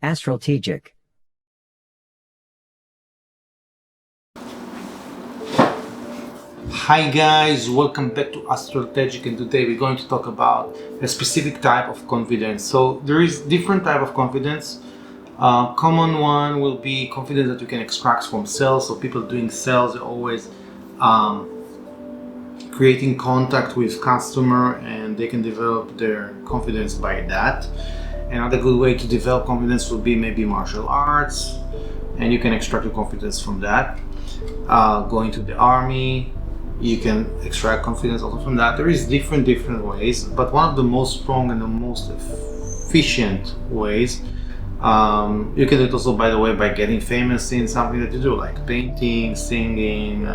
Astraltegic. Hi guys, welcome back to Astraltegic, and today we're going to talk about a specific type of confidence. So there is different type of confidence. Common one will be confidence that you can extract from sales. So people doing sales are always creating contact with customer, and they can develop their confidence by that. Another good way to develop confidence would be maybe martial arts, and you can extract your confidence from that. Going to the army, you can extract confidence also from that. There is different ways, but one of the most strong and the most efficient ways, you can do it also, by the way, by getting famous in something that you do, like painting, singing,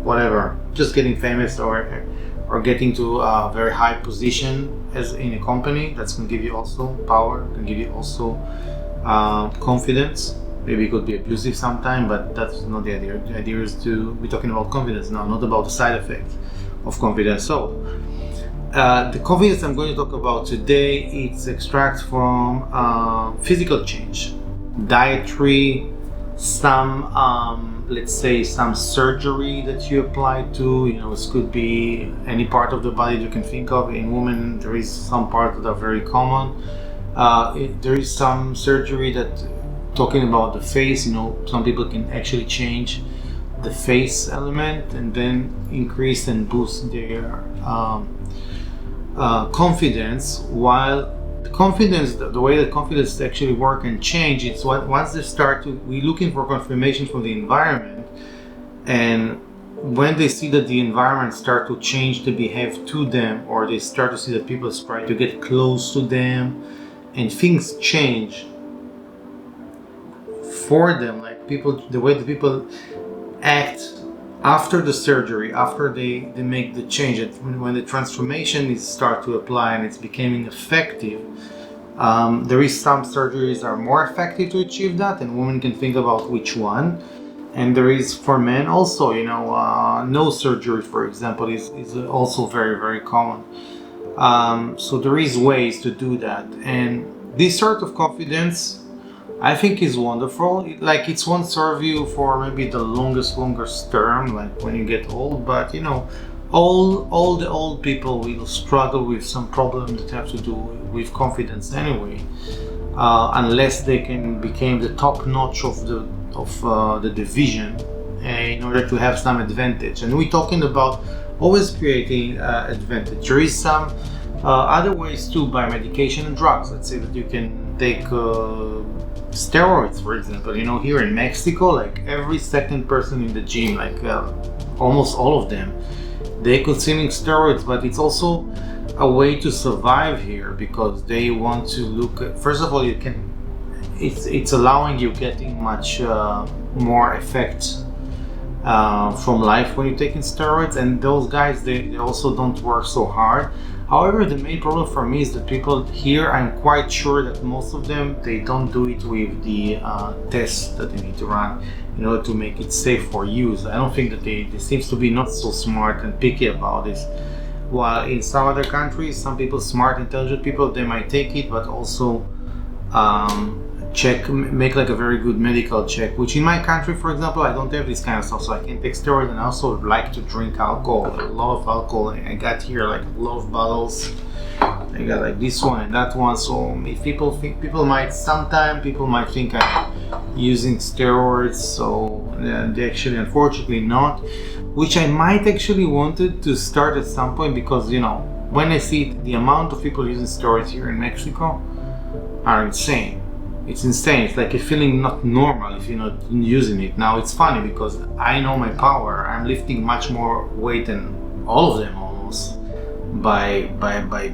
whatever. Just getting famous or getting to a very high position as in a company. That's going to give you also power, can give you also confidence. Maybe it could be abusive sometime, but that's not the idea. The idea is to be talking about confidence now, not about the side effects of confidence. So, the confidence I'm going to talk about today, it's extract from physical change, dietary, some, let's say, some surgery that you apply to. It could be any part of the body you can think of. In women, there is some parts that are very common. There is some surgery that, talking about the face, some people can actually change the face element and then increase and boost their confidence. While the confidence, the way that confidence actually work and change, it's once they start to, we're looking for confirmation from the environment, and when they see that the environment start to change the behavior to them, or they start to see that people try to get close to them and things change for them, like people, the way the people act after the surgery, after they make the change, when the transformation is start to apply and it's becoming effective. There is some surgeries are more effective to achieve that, and women can think about which one. And there is for men also, no surgery, for example, is also very common. So there is ways to do that, and this sort of confidence, I think, is wonderful. It won't serve you for maybe the longest term, like when you get old. But all the old people will struggle with some problem that have to do with confidence anyway, unless they can become the top notch of the division in order to have some advantage. And we're talking about always creating advantage. There is some other ways too, by medication and drugs. Let's say that you can take steroids, for example. Here in Mexico, like every second person in the gym, like almost all of them, they're consuming steroids. But it's also a way to survive here, because they want to look at, first of all, it's allowing you getting much more effect from life when you're taking steroids. And those guys, they also don't work so hard. However, the main problem for me is that people here, I'm quite sure that most of them, they don't do it with the tests that they need to run in order to make it safe for use. I don't think that they seems to be not so smart and picky about this. While in some other countries, some people, smart, intelligent people, they might take it, but also make like a very good medical check, which in my country, for example, I don't have this kind of stuff, so I can take steroids, and I also like to drink alcohol, a lot of alcohol. I got here like a lot of bottles. I got like this one and that one. So if people think, people might think I'm using steroids, so they actually, unfortunately, not, which I might actually wanted to start at some point, because when I see the amount of people using steroids here in Mexico are insane. It's insane. It's like a feeling not normal if you're not using it. Now it's funny because I know my power. I'm lifting much more weight than all of them almost by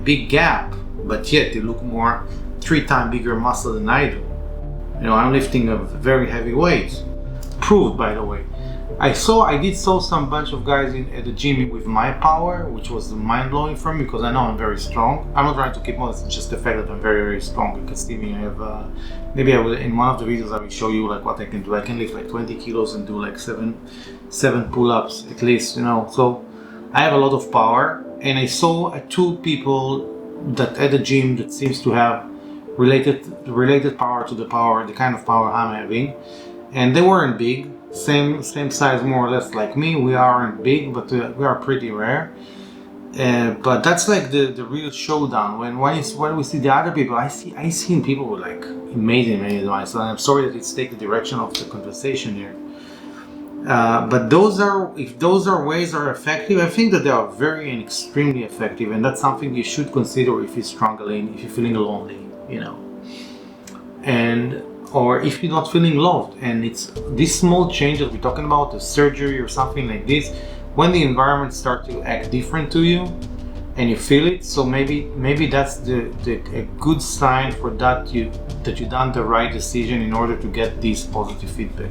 big gap, but yet they look more 3 times bigger muscle than I do. I'm lifting a very heavy weight. Proved, by the way. I did saw some bunch of guys at the gym with my power, which was mind-blowing for me, because I know I'm very strong. I'm not trying to keep on, it's just the fact that I'm very strong. You can see me, I have, maybe I will, in one of the videos I will show you like what I can do. I can lift like 20 kilos and do like seven pull-ups at least, so I have a lot of power. And I saw 2 people that at the gym that seems to have related power to the kind of power I'm having, and they weren't big, same size more or less like me. We aren't big, but we are pretty rare. But that's like the real showdown. When we see the other people, I seen people with like amazing advice. And I'm sorry that it's taken the direction of the conversation here. But if those are ways are effective, I think that they are very and extremely effective, and that's something you should consider if you're struggling, if you're feeling lonely, and or if you're not feeling loved. And it's these small changes we're talking about, the surgery or something like this, when the environment starts to act different to you and you feel it. So maybe that's a good sign for that you done the right decision in order to get this positive feedback.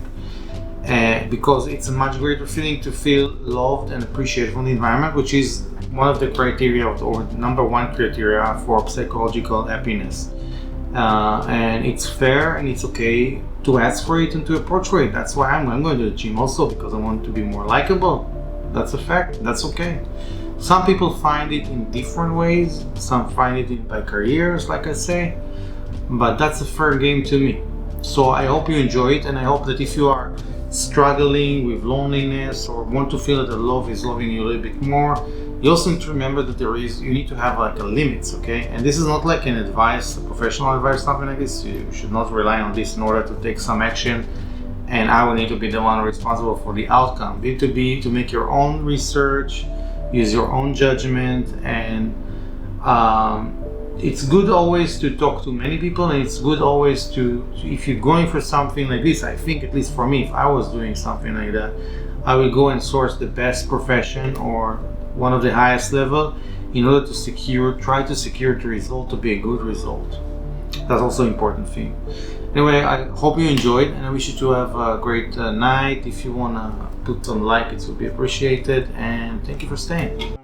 Because it's a much greater feeling to feel loved and appreciated from the environment, which is one of the criteria or number one criteria for psychological happiness. And it's fair and it's okay to ask for it and to approach for it. That's why I'm going to the gym also, because I want to be more likable. That's a fact. That's okay. Some people find it in different ways. Some find it by careers, like I say. But that's a fair game to me. So I hope you enjoy it, and I hope that if you are struggling with loneliness or want to feel that the love is loving you a little bit more, you also need to remember that you need to have like a limits, okay? And this is not like an advice, a professional advice, something like this. You should not rely on this in order to take some action, and I will need to be the one responsible for the outcome. You need to make your own research, use your own judgment, and it's good always to talk to many people, and it's good always to if you're going for something like this, I think, at least for me, if I was doing something like that, I will go and source the best profession or one of the highest level in order to try to secure the result to be a good result. That's also an important thing. Anyway, I hope you enjoyed, and I wish you to have a great night. If you want to put some like, it would be appreciated, and thank you for staying.